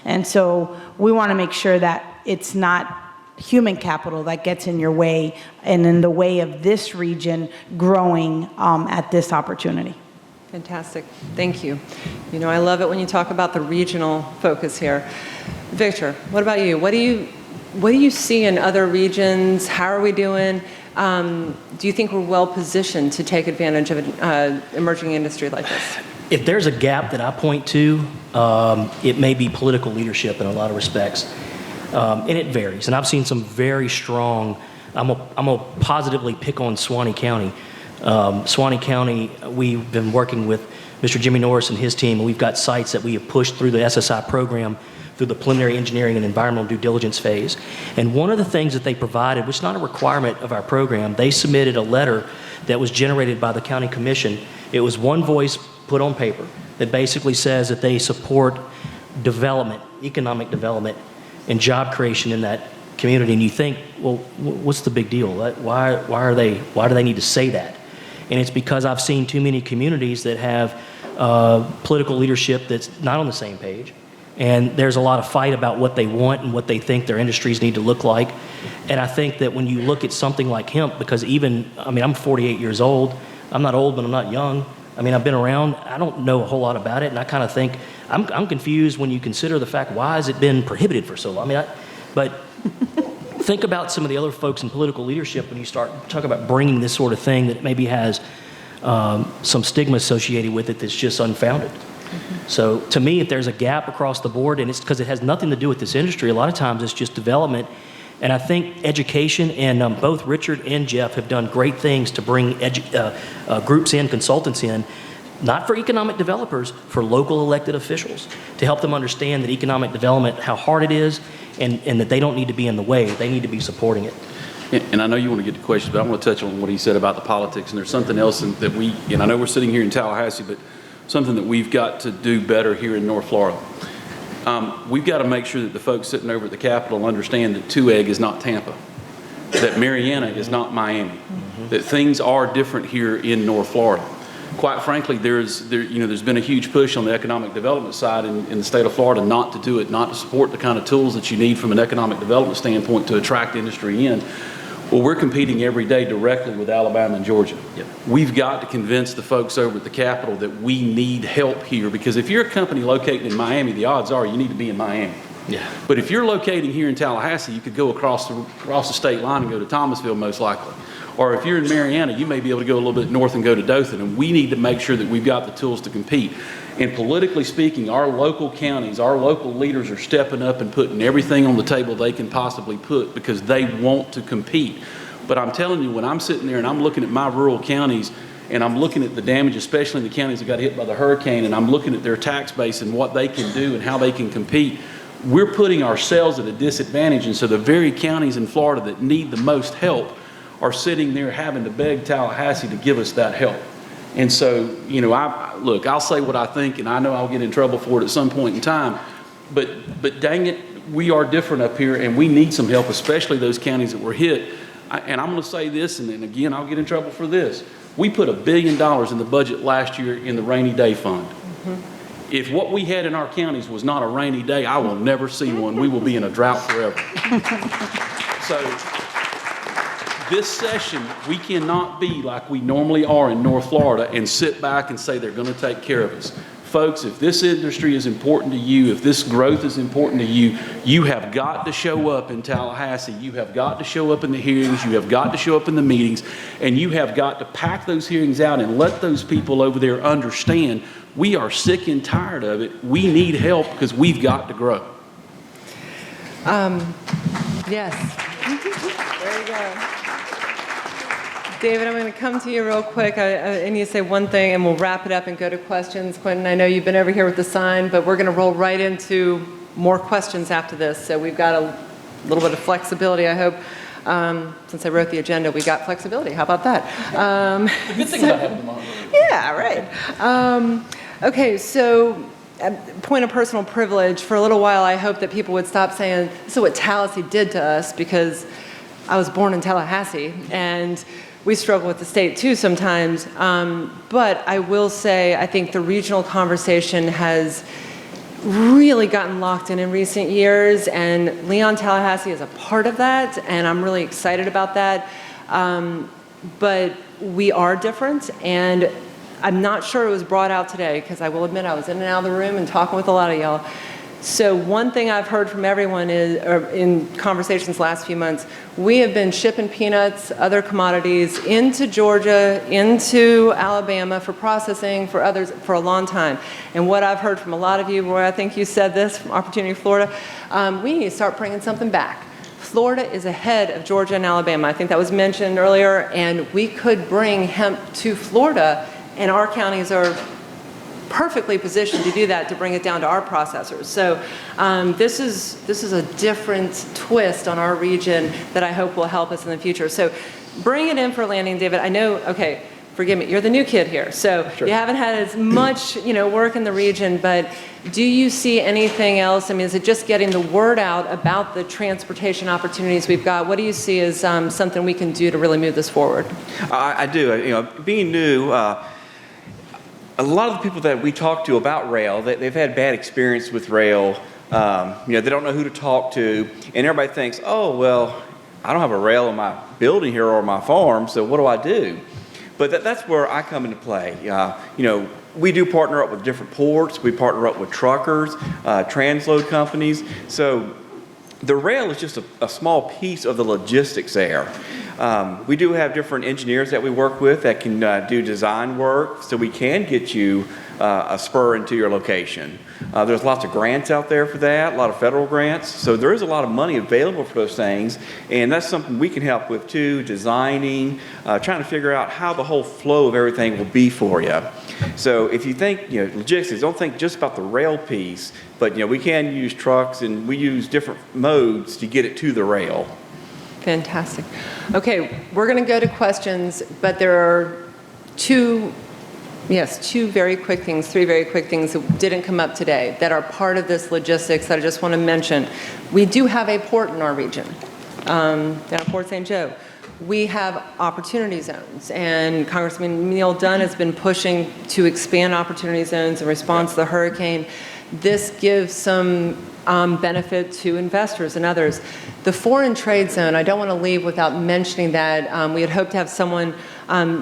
And so we want to make sure that it's not human capital that gets in your way and in the way of this region growing at this opportunity. Fantastic. Thank you. You know, I love it when you talk about the regional focus here. Victor, what about you? What do you see in other regions? How are we doing? Do you think we're well positioned to take advantage of an emerging industry like this? If there's a gap that I point to, it may be political leadership in a lot of respects. And it varies. And I've seen some very strong, I'm gonna positively pick on Suwannee County. Suwannee County, we've been working with Mr. Jimmy Norris and his team, and we've got sites that we have pushed through the SSI program through the preliminary engineering and environmental due diligence phase. And one of the things that they provided, which is not a requirement of our program, they submitted a letter that was generated by the county commission. It was one voice put on paper that basically says that they support development, economic development, and job creation in that community. And you think, well, what's the big deal? Why do they need to say that? And it's because I've seen too many communities that have political leadership that's not on the same page. And there's a lot of fight about what they want and what they think their industries need to look like. And I think that when you look at something like hemp, because I'm 48 years old. I'm not old, but I'm not young. I mean, I've been around. I don't know a whole lot about it. And I kind of think, I'm confused when you consider the fact, why has it been prohibited for so long? But think about some of the other folks in political leadership when you start talking about bringing this sort of thing that maybe has some stigma associated with it that's just unfounded. So to me, if there's a gap across the board, and it's because it has nothing to do with this industry, a lot of times it's just development. And I think education, and both Richard and Jeff have done great things to bring groups in, consultants in, not for economic developers, for local elected officials, to help them understand that economic development, how hard it is, and that they don't need to be in the way, they need to be supporting it. And I know you want to get to questions, but I want to touch on what he said about the politics. And there's something else that and I know we're sitting here in Tallahassee, but something that we've got to do better here in North Florida. We've got to make sure that the folks sitting over at the Capitol understand that Two Egg is not Tampa, that Marietta is not Miami, that things are different here in North Florida. Quite frankly, there's been a huge push on the economic development side in the state of Florida not to do it, not to support the kind of tools that you need from an economic development standpoint to attract industry in. Well, we're competing every day directly with Alabama and Georgia. Yep. We've got to convince the folks over at the Capitol that we need help here, because if you're a company located in Miami, the odds are you need to be in Miami. Yeah. But if you're locating here in Tallahassee, you could go across the state line and go to Thomasville most likely. Or if you're in Marietta, you may be able to go a little bit north and go to Dothan. And we need to make sure that we've got the tools to compete. And politically speaking, our local counties, our local leaders are stepping up and putting everything on the table they can possibly put because they want to compete. But I'm telling you, when I'm sitting there and I'm looking at my rural counties and I'm looking at the damage, especially in the counties that got hit by the hurricane, and I'm looking at their tax base and what they can do and how they can compete, we're putting ourselves at a disadvantage. And so the very counties in Florida that need the most help are sitting there having to beg Tallahassee to give us that help. And so, I'll say what I think, and I know I'll get in trouble for it at some point in time, but dang it, we are different up here, and we need some help, especially those counties that were hit. And I'm going to say this, and then again, I'll get in trouble for this. We put $1 billion in the budget last year in the rainy day fund. If what we had in our counties was not a rainy day, I will never see one. We will be in a drought forever. So this session, we cannot be like we normally are in North Florida and sit back and say they're going to take care of us. Folks, if this industry is important to you, if this growth is important to you, you have got to show up in Tallahassee. You have got to show up in the hearings. You have got to show up in the meetings. And you have got to pack those hearings out and let those people over there understand we are sick and tired of it. We need help because we've got to grow. Yes. There you go. David, I'm going to come to you real quick. I need to say one thing, and we'll wrap it up and go to questions. Quentin, I know you've been over here with the sign, but we're going to roll right into more questions after this. So we've got a little bit of flexibility, I hope. Since I wrote the agenda, we got flexibility. How about that? The good thing about having them on. Yeah, right. Okay, so point of personal privilege, for a little while I hoped that people would stop saying, this is what Tallahassee did to us, because I was born in Tallahassee, and we struggle with the state too sometimes. But I will say, I think the regional conversation has really gotten locked in recent years, and Leon Tallahassee is a part of that, and I'm really excited about that. But we are different, and I'm not sure it was brought out today, because I will admit I was in and out of the room and talking with a lot of y'all. So one thing I've heard from everyone is, or in conversations the last few months, we have been shipping peanuts, other commodities into Georgia, into Alabama for processing for others for a long time. And what I've heard from a lot of you, Roy, I think you said this from Opportunity Florida, we need to start bringing something back. Florida is ahead of Georgia and Alabama. I think that was mentioned earlier, and we could bring hemp to Florida, and our counties are perfectly positioned to do that, to bring it down to our processors. So this is a different twist on our region that I hope will help us in the future. So bring it in for landing, David. I know, okay, forgive me, you're the new kid here, so Sure. You haven't had as much, work in the region, but do you see anything else? I mean, is it just getting the word out about the transportation opportunities we've got? What do you see as something we can do to really move this forward? I do. Being new, a lot of the people that we talk to about rail, they've had bad experience with rail. They don't know who to talk to, and everybody thinks, oh, well, I don't have a rail in my building here or my farm, so what do I do? But that's where I come into play. We do partner up with different ports. We partner up with truckers, transload companies. So the rail is just a small piece of the logistics there. We do have different engineers that we work with that can do design work, so we can get you a spur into your location. There's lots of grants out there for that, a lot of federal grants, so there is a lot of money available for those things, and that's something we can help with too, designing, trying to figure out how the whole flow of everything will be for you. So if you think, logistics, don't think just about the rail piece, but we can use trucks, and we use different modes to get it to the rail. Fantastic. Okay, we're going to go to questions, but there are three very quick things that didn't come up today that are part of this logistics that I just want to mention. We do have a port in our region, down at Port St. Joe. We have opportunity zones, and Congressman Neil Dunn has been pushing to expand opportunity zones in response to the hurricane. This gives some benefit to investors and others. The foreign trade zone, I don't want to leave without mentioning that. We had hoped to have someone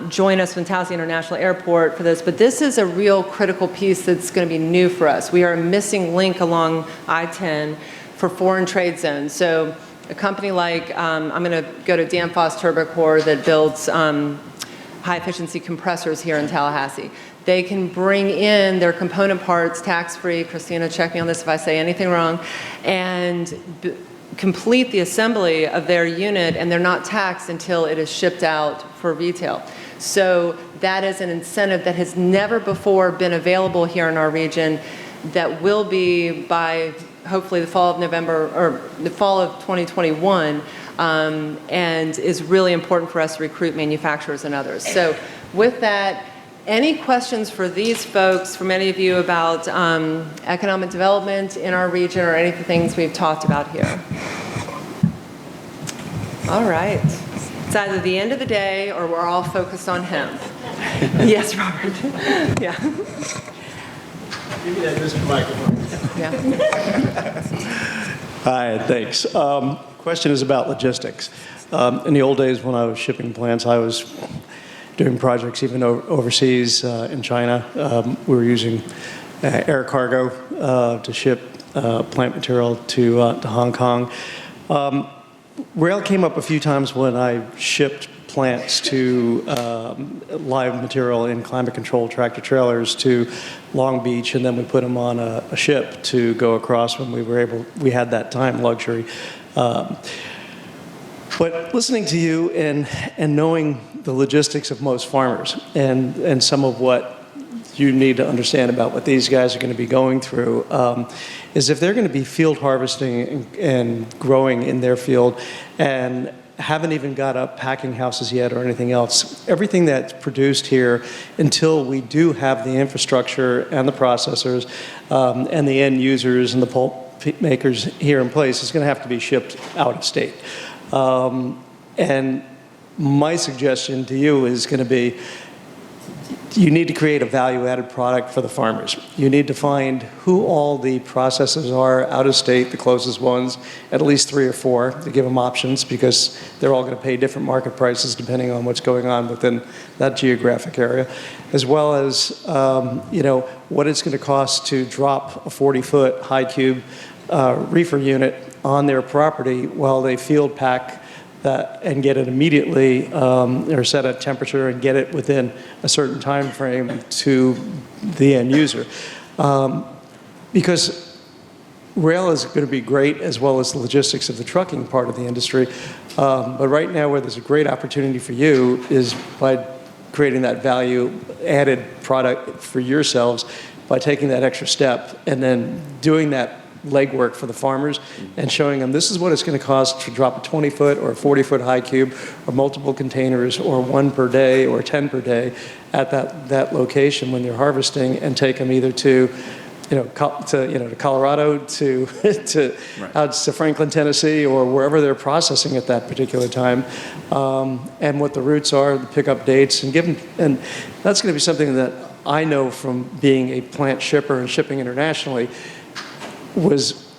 join us from Tallahassee International Airport for this, but this is a real critical piece that's going to be new for us. We are a missing link along I-10 for foreign trade zones. So a company like, I'm going to go to Danfoss Turbocor that builds high-efficiency compressors here in Tallahassee. They can bring in their component parts tax-free. Christina, check me on this if I say anything wrong, and complete the assembly of their unit, and they're not taxed until it is shipped out for retail. So that is an incentive that has never before been available here in our region, that will be by hopefully the fall of November or the fall of 2021, and is really important for us to recruit manufacturers and others. So with that, any questions for these folks, from any of you, about economic development in our region or any of the things we've talked about here? All right. It's either the end of the day or we're all focused on hemp. Yes, Robert. Yeah. Give me that Mr. Microphone. Yeah. Hi, thanks. Question is about logistics. In the old days when I was shipping plants, I was doing projects even overseas in China. We were using air cargo to ship plant material to Hong Kong. Rail came up a few times when I shipped plants to live material in climate-controlled tractor trailers to Long Beach, and then we put them on a ship to go across when we had that time luxury. But listening to you and knowing the logistics of most farmers and some of what you need to understand about what these guys are going to be going through is if they're going to be field harvesting and growing in their field and haven't even got up packing houses yet or anything else, everything that's produced here until we do have the infrastructure and the processors and the end users and the pulp makers here in place is going to have to be shipped out of state. And my suggestion to you is going to be you need to create a value-added product for the farmers. You need to find who all the processors are out of state, the closest ones, at least 3 or 4, to give them options because they're all going to pay different market prices depending on what's going on within that geographic area, as well as what it's going to cost to drop a 40-foot high cube reefer unit on their property while they field pack that and get it immediately or set a temperature and get it within a certain time frame to the end user. Because rail is going to be great as well as the logistics of the trucking part of the industry. But right now where there's a great opportunity for you is by creating that value added product for yourselves by taking that extra step and then doing that legwork for the farmers and showing them this is what it's going to cost to drop a 20-foot or a 40-foot high cube or multiple containers or 1 per day or 10 per day at that location when they're harvesting and take them either to to Colorado to out to Franklin, Tennessee, or wherever they're processing at that particular time, and what the routes are, the pickup dates, and and that's going to be something that I know from being a plant shipper and shipping internationally was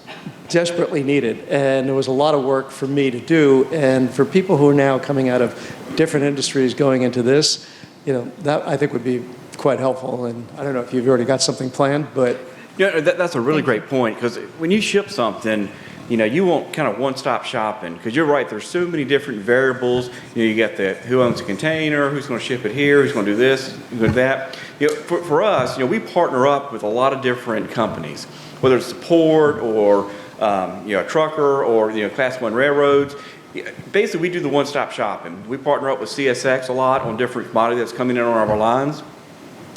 desperately needed, and there was a lot of work for me to do, and for people who are now coming out of different industries going into this, that I think would be quite helpful. And I don't know if you've already got something planned, but that's a really great point, because when you ship something, you want kind of one-stop shopping, because you're right, there's so many different variables. You got who owns the container, who's going to ship it here, who's going to do this, who's going to do that. For us, we partner up with a lot of different companies, whether it's a port or a trucker or Class 1 railroads. Basically, we do the one-stop shopping. We partner up with CSX a lot on different commodity that's coming in on our lines.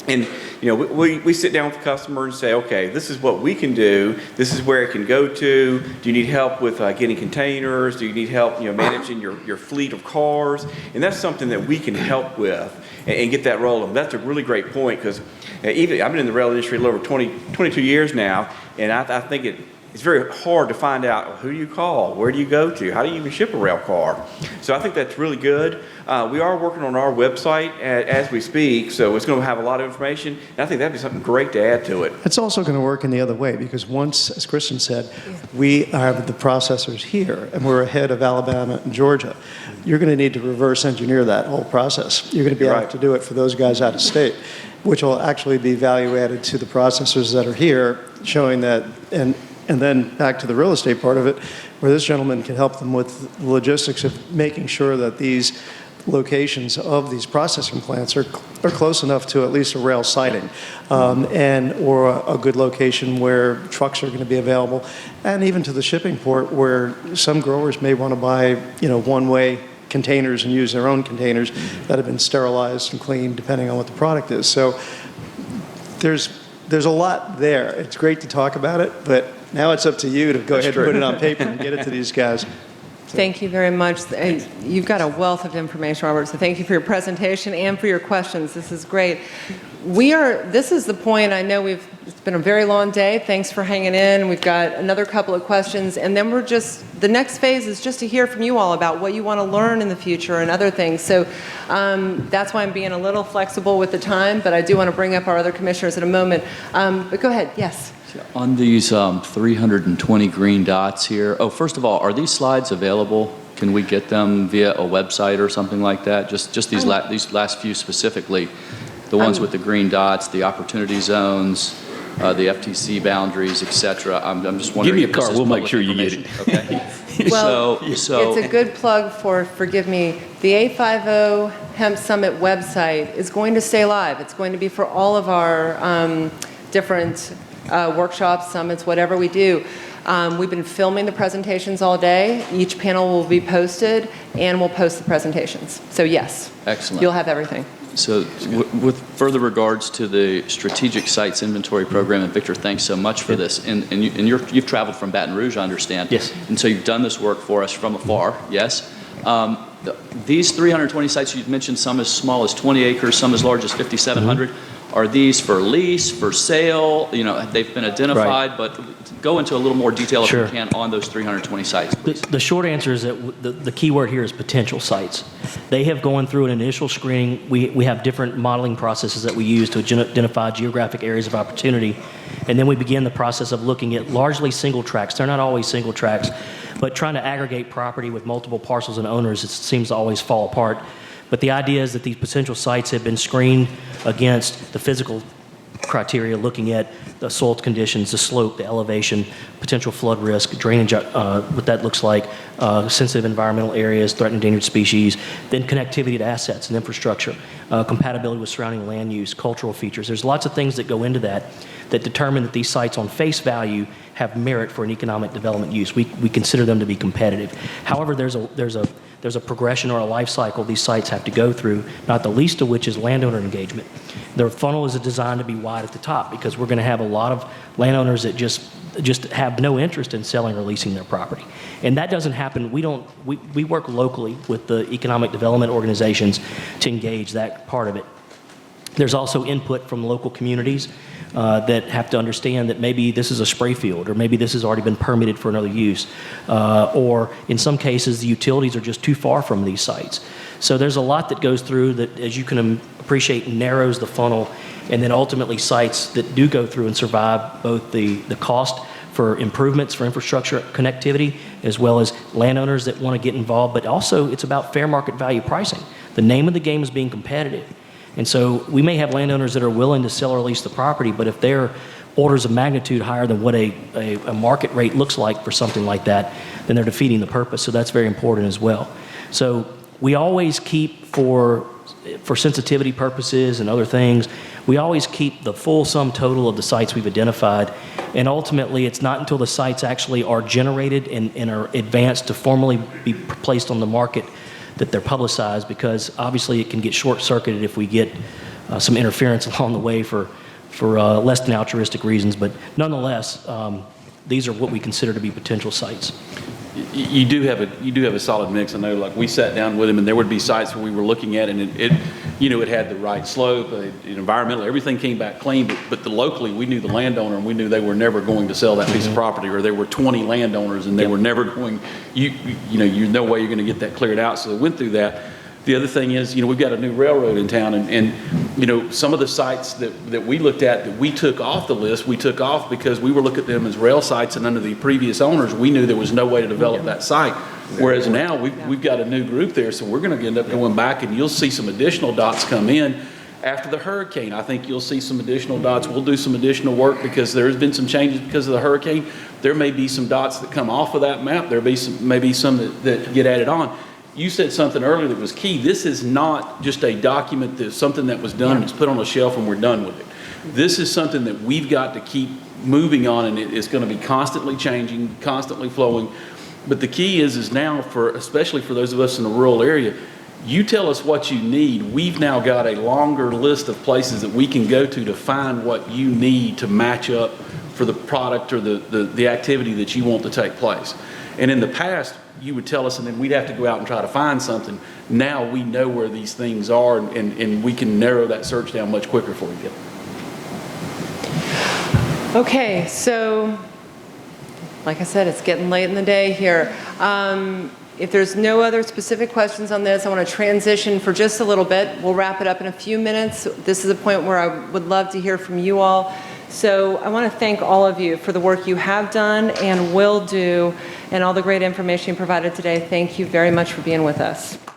And we sit down with the customer and say, okay, this is what we can do. This is where it can go to. Do you need help with getting containers? Do you need help managing your fleet of cars? And that's something that we can help with and get that rolling. That's a really great point, because even I've been in the rail industry a little over 22 years now, and I think it's very hard to find out who do you call, where do you go to, how do you even ship a rail car. So I think that's really good. We are working on our website as we speak, so it's going to have a lot of information, and I think that'd be something great to add to it. it's also going to work in the other way, because once, as Christian said, we have the processors here and we're ahead of Alabama and Georgia, you're going to need to reverse engineer that whole process. You're going to be able to do it for those guys out of state, which will actually be value added to the processors that are here, showing that, and then back to the real estate part of it, where this gentleman can help them with the logistics of making sure that these locations of these processing plants are close enough to at least a rail siding, or a good location where trucks are going to be available, and even to the shipping port where some growers may want to buy one-way containers and use their own containers that have been sterilized and cleaned depending on what the product is. So there's a lot there. It's great to talk about it, but now it's up to you to go ahead and put it on paper and get it to these guys. Thank you very much. You've got a wealth of information, Robert, so thank you for your presentation and for your questions. This is great. This is the point. I know it's been a very long day. Thanks for hanging in. We've got another couple of questions, and then the next phase is just to hear from you all about what you want to learn in the future and other things. So that's why I'm being a little flexible with the time, but I do want to bring up our other commissioners in a moment. But go ahead, yes. On these 320 green dots here, first of all, are these slides available? Can we get them via a website or something like that? Just these last few specifically, the ones with the green dots, the opportunity zones, the FTC boundaries, et cetera. I'm just wondering. Give me a if this card, is we'll make public sure you get information. Okay. Well, So it's a good plug for, forgive me, the 850 Hemp Summit website is going to stay live. It's going to be for all of our different workshops, summits, whatever we do. We've been filming the presentations all day. Each panel will be posted, and we'll post the presentations. So yes. Excellent. You'll have everything. So with further regards to the Strategic Sites Inventory Program, and Victor, thanks so much for this. And you've traveled from Baton Rouge, I understand. Yes. And so you've done this work for us from afar, yes? These 320 sites, you've mentioned some as small as 20 acres, some as large as 5,700. Are these for lease, for sale? You know, they've been identified, but go into a little more detail if Sure. you can on those 320 sites, please. The short answer is that the key word here is potential sites. They have gone through an initial screening. We have different modeling processes that we use to identify geographic areas of opportunity. And then we begin the process of looking at largely single tracts. They're not always single tracts, but trying to aggregate property with multiple parcels and owners, it seems to always fall apart. But the idea is that these potential sites have been screened against the physical criteria, looking at the soil conditions, the slope, the elevation, potential flood risk, drainage, what that looks like, sensitive environmental areas, threatened endangered species, then connectivity to assets and infrastructure, compatibility with surrounding land use, cultural features. There's lots of things that go into that determine that these sites on face value have merit for an economic development use. We consider them to be competitive. However, there's a progression or a life cycle these sites have to go through, not the least of which is landowner engagement. Their funnel is designed to be wide at the top because we're going to have a lot of landowners that just have no interest in selling or leasing their property. And that doesn't happen. We work locally with the economic development organizations to engage that part of it. There's also input from local communities that have to understand that maybe this is a spray field, or maybe this has already been permitted for another use, or in some cases the utilities are just too far from these sites. So there's a lot that goes through that, as you can appreciate, narrows the funnel, and then ultimately sites that do go through and survive both the cost for improvements for infrastructure connectivity, as well as landowners that want to get involved, but also it's about fair market value pricing. The name of the game is being competitive. And so we may have landowners that are willing to sell or lease the property, but if they're orders of magnitude higher than what a market rate looks like for something like that, then they're defeating the purpose. So that's very important as well. So we always keep, for sensitivity purposes and other things, we always keep the full sum total of the sites we've identified. And ultimately, it's not until the sites actually are generated and are advanced to formally be placed on the market that they're publicized, because obviously it can get short-circuited if we get some interference along the way for less than altruistic reasons. But nonetheless, these are what we consider to be potential sites. You do have a solid mix. I know, like, we sat down with him, and there would be sites where we were looking at, and it had the right slope, environmental, everything came back clean. But locally, we knew the landowner, and we knew they were never going to sell that piece of property, or there were 20 landowners, and they were never going. You no way you're going to get that cleared out. So they went through that. The other thing is, we've got a new railroad in town, and some of the sites that we looked at that we took off the list, we took off because we were looking at them as rail sites, and under the previous owners, we knew there was no way to develop that site. Whereas now we've got a new group there, so we're going to end up going back, and you'll see some additional dots come in after the hurricane. I think you'll see some additional dots. We'll do some additional work because there has been some changes because of the hurricane. There may be some dots that come off of that map. There may be some that get added on. You said something earlier that was key. This is not just a document that's something that was done and it's put on a shelf and we're done with it. This is something that we've got to keep moving on, and it's going to be constantly changing, constantly flowing. But the key is now, especially for those of us in the rural area, you tell us what you need. We've now got a longer list of places that we can go to find what you need to match up for the product or the activity that you want to take place. And in the past, you would tell us, and then we'd have to go out and try to find something. Now we know where these things are, and we can narrow that search down much quicker for you. Okay, so like I said, it's getting late in the day here. If there's no other specific questions on this, I want to transition for just a little bit. We'll wrap it up in a few minutes. This is a point where I would love to hear from you all. So I want to thank all of you for the work you have done and will do, and all the great information you provided today. Thank you very much for being with us.